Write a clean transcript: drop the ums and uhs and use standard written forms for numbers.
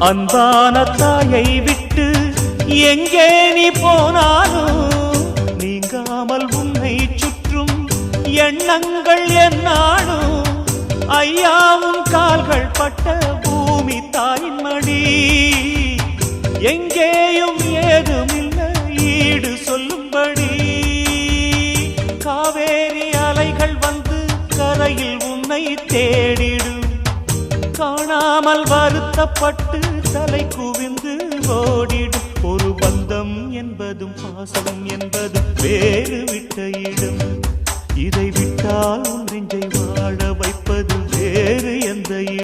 அன்பான தாயை விட்டு எங்கே நீ போனாலும் நீங்காமல் உன்னை சுற்றும் எண்ணங்கள் என்னாலும் ஐயாவும் கால்கள் பட்ட பூமி தாயின் மடி எங்கேயும் ஏதுமில்லை ஈடு சொல்லும்படி காவேரி அலைகள் வந்து கரையில் உன்னை தேடிடும் காணாமல் வருத்தப்பட்டு தலை குவிந்து ஓடிடும் ஒரு பந்தம் என்பதும் பாசம் என்பதும் வேறு விட்ட இடம் இதை விட்டால்